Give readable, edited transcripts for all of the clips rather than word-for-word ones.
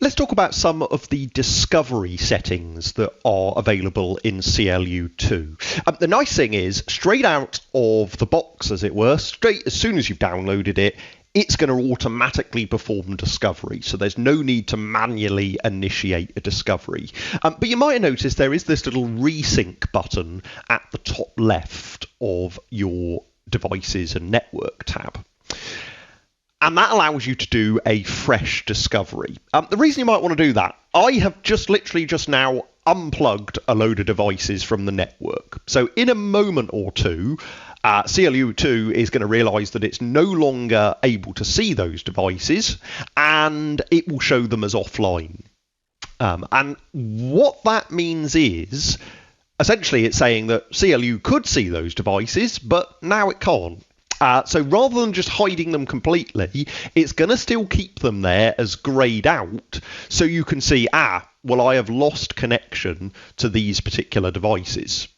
Let's talk about some of the discovery settings that are available in CLU2. The nice thing is, straight out of the box, as it were, straight as soon as you've downloaded it, it's going to automatically perform discovery. So there's no need to manually initiate a discovery. But you might have noticed there is this little Resync button at the top left of your devices and network tab. And that allows you to do a fresh discovery. The reason you might want to do that, I have literally just now unplugged a load of devices from the network. So in a moment or two, CLU2 is going to realise that it's no longer able to see those devices, and it will show them as offline. And what that means is, essentially it's saying that CLU could see those devices, but now it can't. So rather than just hiding them completely, it's going to still keep them there as greyed out, so you can see, well, I have lost connection to these particular devices.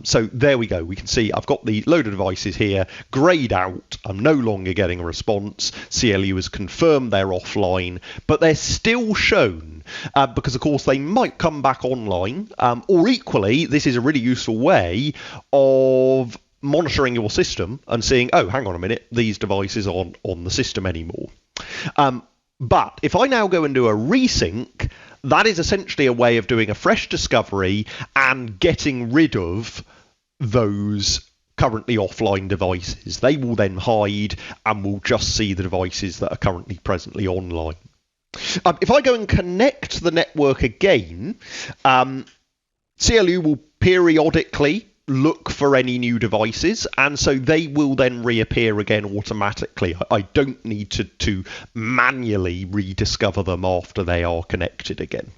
So there we go. We can see I've got the load of devices here, greyed out. I'm no longer getting a response. CLU has confirmed they're offline, but they're still shown because, of course, they might come back online. Or equally, this is a really useful way of monitoring your system and seeing, oh, hang on a minute, these devices aren't on the system anymore. But if I now go and do a resync, that is essentially a way of doing a fresh discovery and getting rid of those currently offline devices. They will then hide and we'll just see the devices that are currently presently online. If I go and connect the network again, CLU will periodically look for any new devices, and so they will then reappear again automatically. I don't need to manually rediscover them after they are connected again.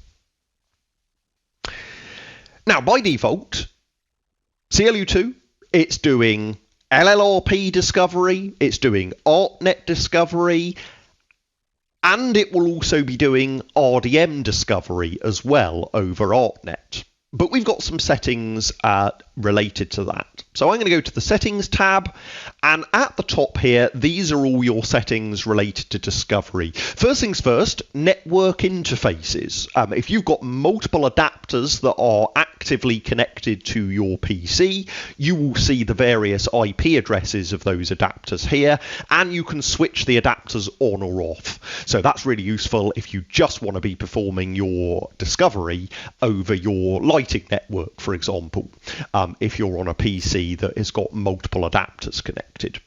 Now, by default, CLU2, it's doing LLRP discovery, it's doing ArtNet discovery, and it will also be doing RDM discovery as well over ArtNet. But we've got some settings related to that. So I'm going to go to the Settings tab, and at the top here, these are all your settings related to discovery. First things first, network interfaces. If you've got multiple adapters that are actively connected to your PC, you will see the various IP addresses of those adapters here, and you can switch the adapters on or off. So that's really useful if you just want to be performing your discovery over your lighting network, for example, if you're on a PC that has got multiple adapters connected.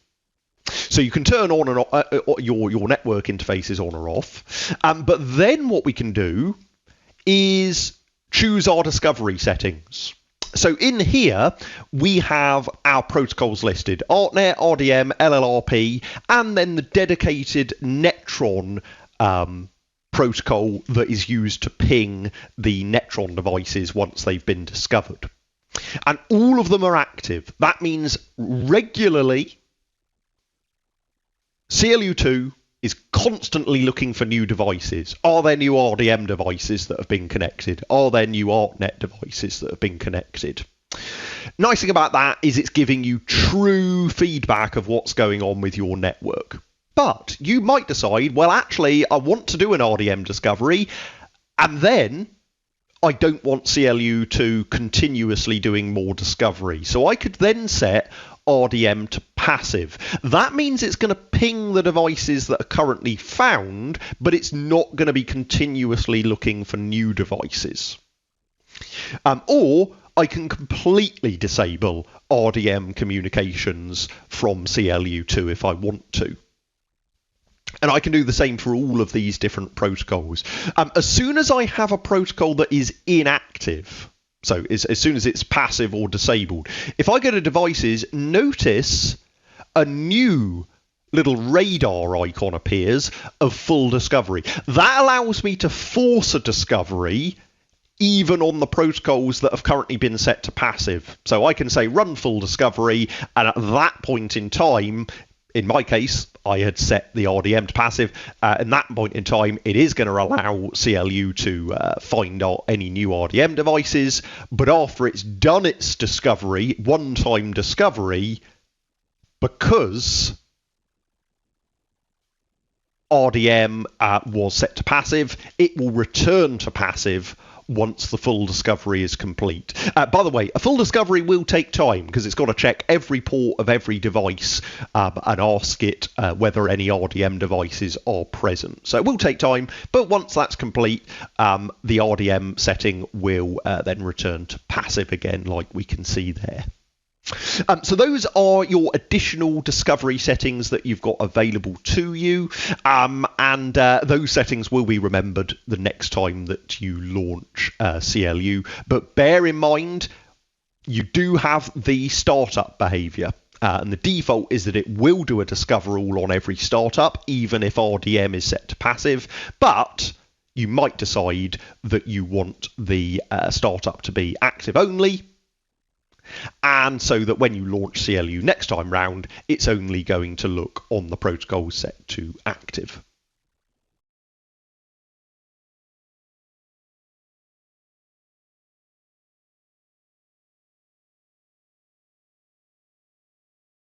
So you can turn on and off, your network interfaces on or off. But then what we can do is choose our discovery settings. So in here, we have our protocols listed: ArtNet, RDM, LLRP, and then the dedicated NETRON protocol that is used to ping the NETRON devices once they've been discovered. And all of them are active. That means regularly CLU2 is constantly looking for new devices. Are there new RDM devices that have been connected? Are there new ArtNet devices that have been connected? Nice thing about that is it's giving you true feedback of what's going on with your network. But you might decide, well, actually, I want to do an RDM discovery, and then I don't want CLU2 continuously doing more discovery. So I could then set RDM to passive. That means it's going to ping the devices that are currently found, but it's not going to be continuously looking for new devices. Or I can completely disable RDM communications from CLU2 if I want to. And I can do the same for all of these different protocols. As soon as I have a protocol that is inactive, so as soon as it's passive or disabled, if I go to devices, notice a new little radar icon appears of full discovery. That allows me to force a discovery even on the protocols that have currently been set to passive. So I can say run full discovery, and at that point in time, in my case, I had set the RDM to passive. At that point in time, it is going to allow CLU to find out any new RDM devices. But after it's done its discovery, one-time discovery, because RDM was set to passive. It will return to passive once the full discovery is complete. By the way, a full discovery will take time because it's got to check every port of every device and ask it whether any RDM devices are present. So it will take time, but once that's complete, the RDM setting will then return to passive again, like we can see there. So those are your additional discovery settings that you've got available to you, and those settings will be remembered the next time that you launch CLU. But bear in mind, you do have the startup behavior. And the default is that it will do a discover all on every startup, even if RDM is set to passive. But you might decide that you want the startup to be active only, and so that when you launch CLU next time round, it's only going to look on the protocol set to active.